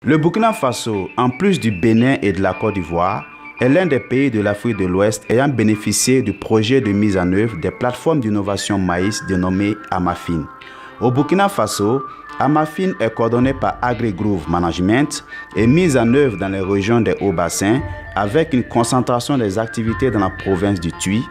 Le Burkina Faso, en plus du Bénin et de la Côte d'Ivoire, est l'un des pays de l'Afrique de l'Ouest ayant bénéficié du projet de mise en œuvre des plateformes d'innovation maïs dénommées Amafin. Au Burkina Faso, Amafin est coordonné par AgriGroove Management et mise en œuvre dans les régions des Hauts-Bassins avec une concentration des activités dans la province du Tuy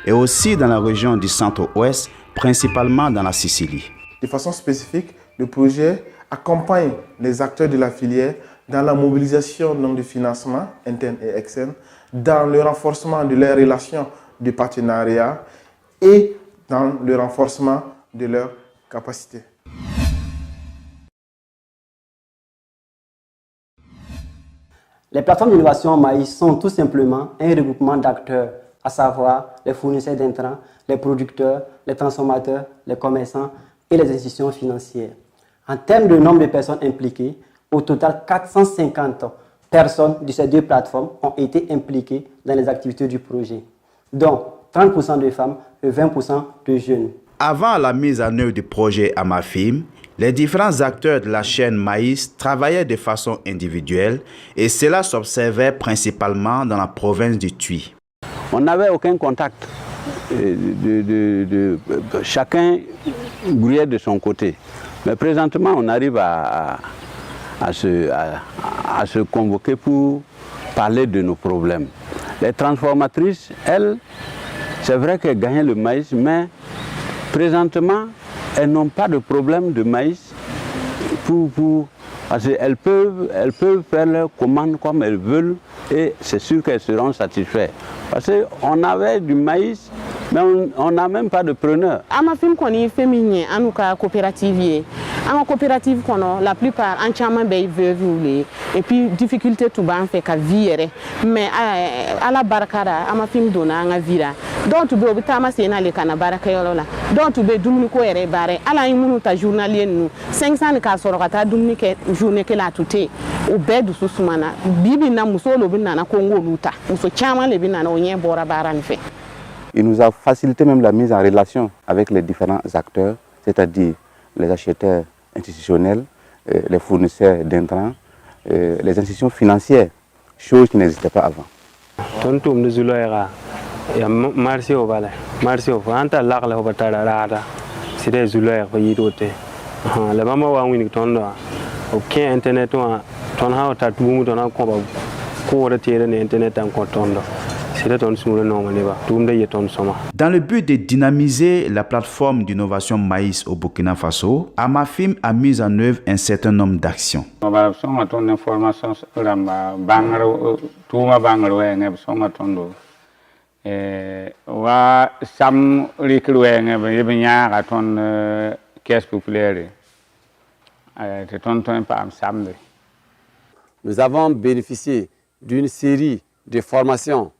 et aussi dans la région du centre-ouest, principalement dans la Sicile. De façon spécifique, le projet accompagne les acteurs de la filière dans la mobilisation de financement interne et externe, dans le renforcement de leurs relations de partenariat et dans le renforcement de leurs capacités. Les plateformes d'innovation maïs sont tout simplement un regroupement d'acteurs, à savoir les fournisseurs d'intrants, les producteurs, les transformateurs, les commerçants et les institutions financières. En termes de nombre de personnes impliquées, au total 450 personnes de ces deux plateformes ont été impliquées dans les activités du projet, dont 30% de femmes et 20% de jeunes. Avant la mise en œuvre du projet Amafim, les différents acteurs de la chaîne maïs travaillaient de façon individuelle et cela s'observait principalement dans la province du Tuy. On n'avait aucun contact. Chacun grouillait de son côté. Mais présentement, on arrive à se convoquer pour parler de nos problèmes. Les transformatrices, elles, c'est vrai qu'elles gagnent le maïs, mais présentement, elles n'ont pas de problème de maïs parce qu'elles peuvent faire leurs commandes comme elles veulent et c'est sûr qu'elles seront satisfaites. Parce qu'on avait du maïs, mais on n'a même pas de preneur. Amafin koni féminin anu ka coopérative en coopérative kono la plupart en chama be veuve et puis difficulté tout ban fait ka viere mais à la barakara Amafin dona nga vira donc be obitama sena le kana baraka yolola donc be dumni ko ere bare ala yimunu ta journalier nu 500 ka sorokata dumni ke journée ke la tuté o bedu susumana bibi na musolo binana kongo luta muso chama le binana onye bora baran fait. Il nous a facilité même la mise en relation avec les différents acteurs, c'est-à-dire les acheteurs institutionnels, les fournisseurs d'intrants, les institutions financières, chose qui n'existait pas avant. Dans le but de dynamiser la plateforme d'innovation maïs au Burkina Faso, Amafim a mis en œuvre un certain nombre d'actions. Nous avons bénéficié d'une série de formations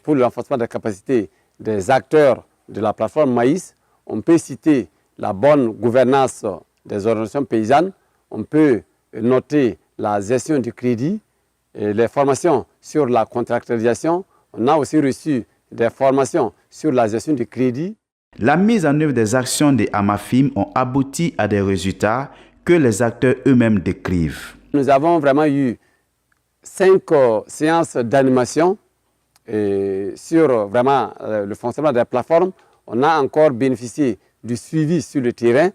pour le renforcement des capacités des acteurs de la plateforme maïs. On peut citer la bonne gouvernance des organisations paysannes, on peut noter la gestion du crédit, les formations sur la contractualisation. On a aussi reçu des formations sur la gestion du crédit. La mise en œuvre des actions de Amafim ont abouti à des résultats que les acteurs eux-mêmes décrivent. Nous avons vraiment eu 5 séances d'animation sur vraiment le fonctionnement de la plateforme. On a encore bénéficié du suivi sur le terrain.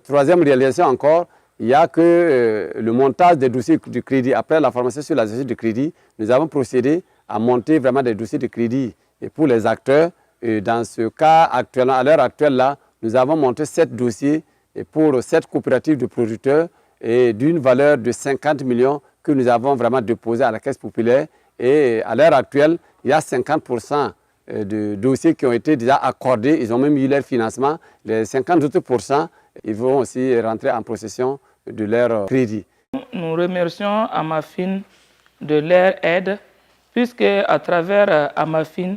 Troisième réalisation encore, il n'y a que le montage des dossiers de crédit. Après la formation sur la gestion du crédit, nous avons procédé à monter vraiment des dossiers de crédit pour les acteurs. Et dans ce cas actuellement, à l'heure actuelle, là, nous avons monté 7 dossiers pour 7 coopératives de producteurs et d'une valeur de 50 millions que nous avons vraiment déposé à la Caisse populaire. Et à l'heure actuelle, il y a 50% de dossiers qui ont été déjà accordés. Ils ont même eu leur financement. Les 50%, ils vont aussi rentrer en possession de leur crédit. Nous remercions Amafin de leur aide, puisque à travers Amafin,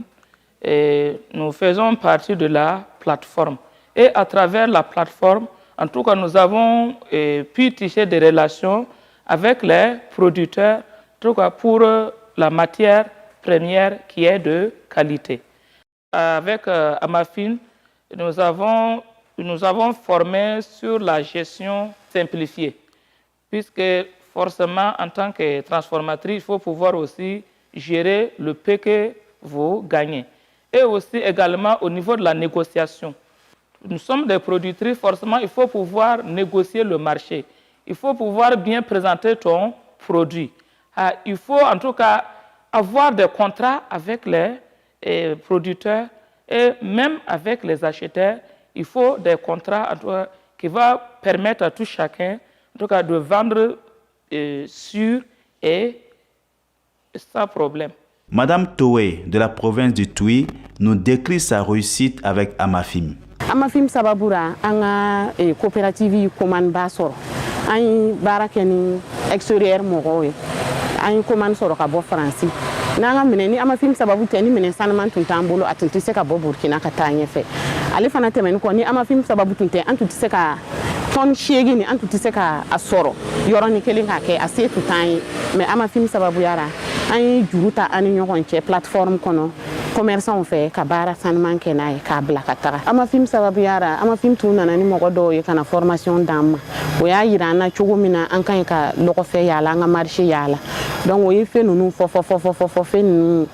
nous faisons partie de la plateforme. Et à travers la plateforme, en tout cas, nous avons pu tisser des relations avec les producteurs, en tout cas pour la matière première qui est de qualité. Avec Amafin, nous avons formé sur la gestion simplifiée. puisque forcément, en tant que transformatrice, il faut pouvoir aussi gérer le peu que vous gagnez. Et aussi également au niveau de la négociation. Nous sommes des productrices, forcément, il faut pouvoir négocier le marché. Il faut pouvoir bien présenter ton produit. Il faut en tout cas avoir des contrats avec les producteurs et même avec les acheteurs. Il faut des contrats en tout cas, qui vont permettre à tout chacun en tout cas, de vendre sûr et sans problème. Madame Toé de la province du Tuy nous décrit sa réussite avec Amafim. Amafim sababura anga coopérative commande basoro. An baara kɛ ni extérieur mɔgɔw ye an ye commande sɔrɔ ka bɔ faransi n'an ka minɛ ni Amafim sababu tɛ ni minɛ sanuman tun t'an bolo a tun tɛ se ka bɔ Burkina ka taa ɲɛfɛ ale fana tɛmɛni kɔ ni Amafim sababu tun tɛ an tun tɛ se ka tɔni 8 ni an tun tɛ se ka a sɔrɔ yɔrɔnin kelen k'a kɛ a se tun t'an ye mais Amafim sababuyara an ye juru ta an ni ɲɔgɔn cɛ plateforme kɔnɔ commerçants fɛ ka baara sanuman kɛ n'a ye k'a bila ka taga Amafim sababuyara Amafim tun nana ni mɔgɔ dɔw ye ka na formation d'an ma o y'a yira an na cogo min na an kan ka lɔgɔfɛ yaala an ka marché yaala donc o ye fɛn ninnu fɔ fɛn ninnu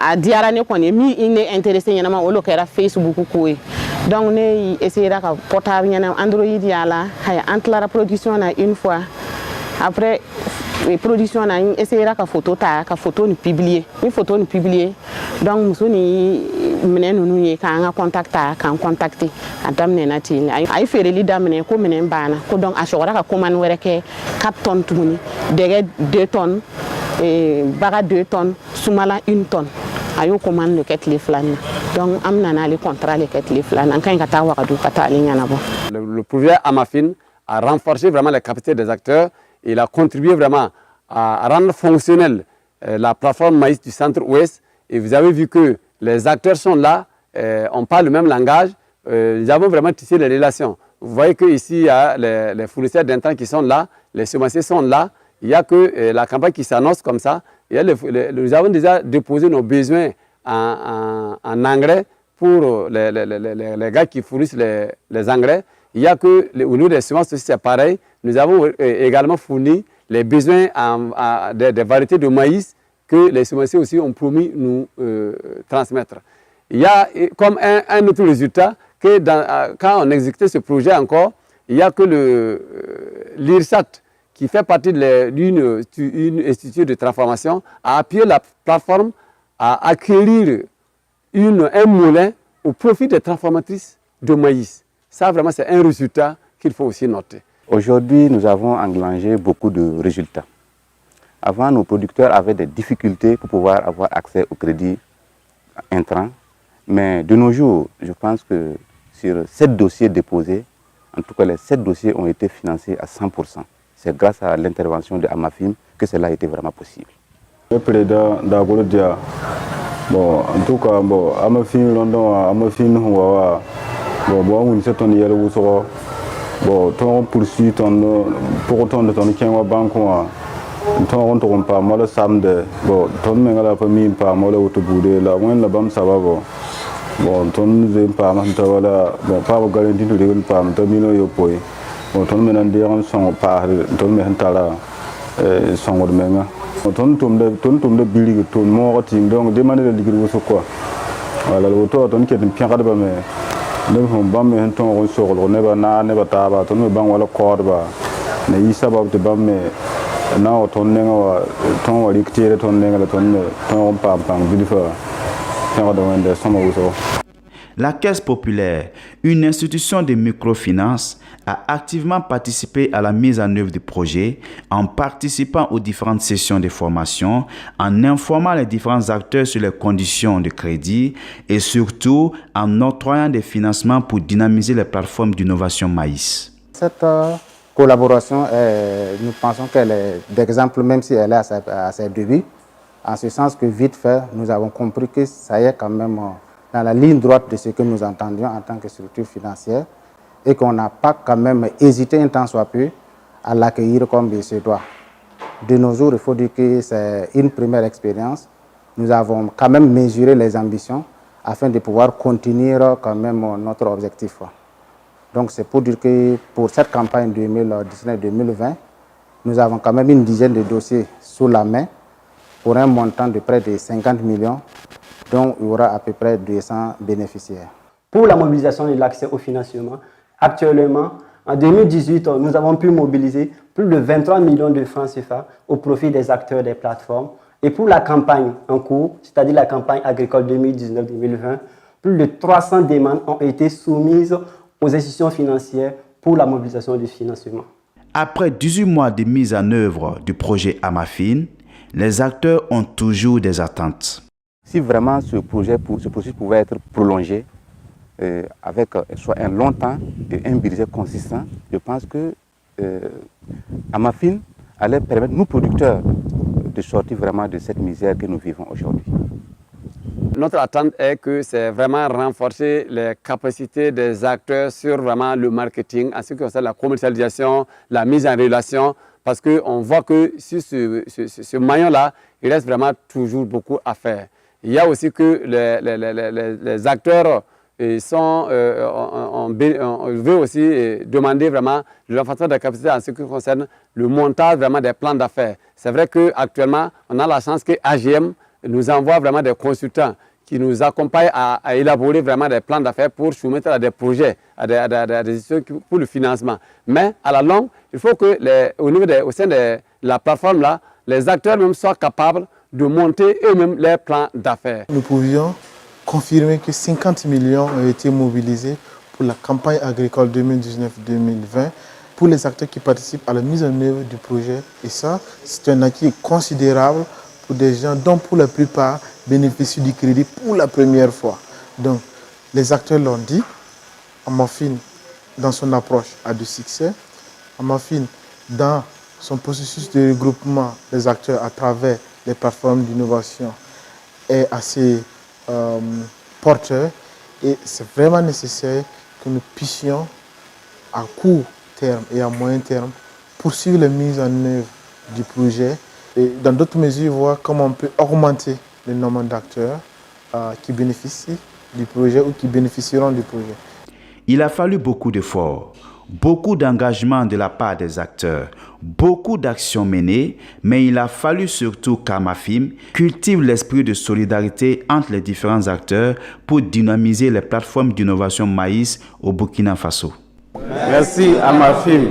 a diyara ne kɔni min ne intéressé ɲɛnama o lo kɛra Facebook ko ye donc ne essayera ka portable ɲɛnama Android yaala an tilara production na une fois après production na essayera ka photo ta ka photo ni publier ni photo ni publier donc muso ni minɛ ninnu ye k'an ka contacta k'an contacter a daminɛ na ten a ye feereli daminɛ ko minɛn banna ko donc a sɔgɔra ka commande wɛrɛ kɛ 4 tonnes tuguni dɛgɛ 2 tonnes baga 2 tonnes sumala 1 tonne a y'o commande le kɛ tile 2 na donc an bɛna n'ale contrat le kɛ tile 2 na an ka ɲi ka taa Ouagadougou ka taa ale ɲɛnabɔ. Le projet Amafin a renforcé vraiment les capacités des acteurs. Il a contribué vraiment à rendre fonctionnelle la plateforme maïs du centre-ouest. Et vous avez vu que les acteurs sont là, on parle le même langage. Nous avons vraiment tissé les relations. Vous voyez qu'ici, il y a les fournisseurs d'intrants qui sont là, les semenciers sont là. Il n'y a que la campagne qui s'annonce comme ça. Nous avons déjà déposé nos besoins en engrais pour les gars qui fournissent les engrais. Il y a que au niveau des semences aussi, c'est pareil. Nous avons également fourni les besoins des variétés de maïs que les semenciers aussi ont promis nous transmettre. Il y a comme un autre résultat que quand on exécutait ce projet encore, il n'y a que l'IRSAT qui fait partie d'une institut de transformation a appuyé la plateforme à acquérir un moulin au profit des transformatrices de maïs. Ça, vraiment, c'est un résultat qu'il faut aussi noter. Aujourd'hui, nous avons engrangé beaucoup de résultats. Avant, nos producteurs avaient des difficultés pour pouvoir avoir accès au crédit intrant. Mais de nos jours, je pense que sur 7 dossiers déposés, en tout cas les 7 dossiers ont été financés à 100%. C'est grâce à l'intervention de Amafim que cela a été vraiment possible. Le président d'Agolodia, bon, en tout cas, bon, Amafim, London, Amafim, bon, bon, ton poursuit pour ton de ton Kenwa Banco, ton pas mal samedi, bon, ton mengala famille pas mal autoboudé, la moindre la bam savavo, bon, ton zé pas mantawala, bon, pas garantie de l'école pas, tamino yopoi, bon, ton menandiran son pas, ton mentala, son de menga, ton tombe de billy, ton mort team, donc demander de l'igre quoi. Voilà, l'auteur, ton qui est une pierre de bamé. Ne bam me ton sur ne ba na ne ba ta ba ton me bang wala ko ba ne yi sabab te bam me na ton ne wa ton wa dictere ton ne la ton me ton pa pang bi fa ta do wende sama wuso. La Caisse populaire, une institution de microfinance, a activement participé à la mise en œuvre du projet en participant aux différentes sessions de formation, en informant les différents acteurs sur les conditions de crédit et surtout en octroyant des financements pour dynamiser les plateformes d'innovation maïs. Cette collaboration, nous pensons qu'elle est d'exemple, même si elle est à ses débuts, en ce sens que vite fait, nous avons compris que ça y est quand même dans la ligne droite de ce que nous entendions en tant que structure financière et qu'on n'a pas quand même hésité un temps soit peu à l'accueillir comme il se doit. De nos jours, il faut dire que c'est une première expérience. Nous avons quand même mesuré les ambitions afin de pouvoir continuer quand même notre objectif. Donc c'est pour dire que pour cette campagne 2019-2020, nous avons quand même une dizaine de dossiers sous la main pour un montant de près de 50 millions, dont il y aura à peu près 200 bénéficiaires. Pour la mobilisation de l'accès au financement, actuellement, en 2018, nous avons pu mobiliser plus de 23 millions de francs CFA au profit des acteurs des plateformes. Et pour la campagne en cours, c'est-à-dire la campagne agricole 2019-2020, plus de 300 demandes ont été soumises aux institutions financières pour la mobilisation du financement. Après 18 mois de mise en œuvre du projet Amafin, les acteurs ont toujours des attentes. Si vraiment ce processus pouvait être prolongé avec soit un long temps et un budget consistant, je pense que Amafin allait permettre nous producteurs de sortir vraiment de cette misère que nous vivons aujourd'hui. Notre attente est que c'est vraiment renforcer les capacités des acteurs sur vraiment le marketing, en ce qui concerne la commercialisation, la mise en relation, parce qu'on voit que sur ce maillon-là, il reste vraiment toujours beaucoup à faire. Il y a aussi que les acteurs on veut aussi demander vraiment le renforcement des capacités en ce qui concerne le montage vraiment des plans d'affaires. C'est vrai qu'actuellement, on a la chance que AGM nous envoie vraiment des consultants qui nous accompagnent à élaborer vraiment des plans d'affaires pour soumettre à des projets, à des institutions pour le financement. Mais à la longue, il faut que au sein de la plateforme là, les acteurs même soient capables de monter eux-mêmes leurs plans d'affaires. Nous pouvions confirmer que 50 millions ont été mobilisés pour la campagne agricole 2019-2020 pour les acteurs qui participent à la mise en œuvre du projet. Et ça, c'est un acquis considérable pour des gens dont pour la plupart bénéficient du crédit pour la première fois. Donc, les acteurs l'ont dit, Amafin, dans son approche, a du succès. Amafin, dans son processus de regroupement des acteurs à travers les plateformes d'innovation, est assez porteur. Et c'est vraiment nécessaire que nous puissions, à court terme et à moyen terme, poursuivre la mise en œuvre du projet et dans d'autres mesures voir comment on peut augmenter le nombre d'acteurs qui bénéficient du projet ou qui bénéficieront du projet. Il a fallu beaucoup d'efforts, beaucoup d'engagement de la part des acteurs, beaucoup d'actions menées, mais il a fallu surtout qu'Amafin cultive l'esprit de solidarité entre les différents acteurs pour dynamiser les plateformes d'innovation maïs au Burkina Faso. Merci Amafin.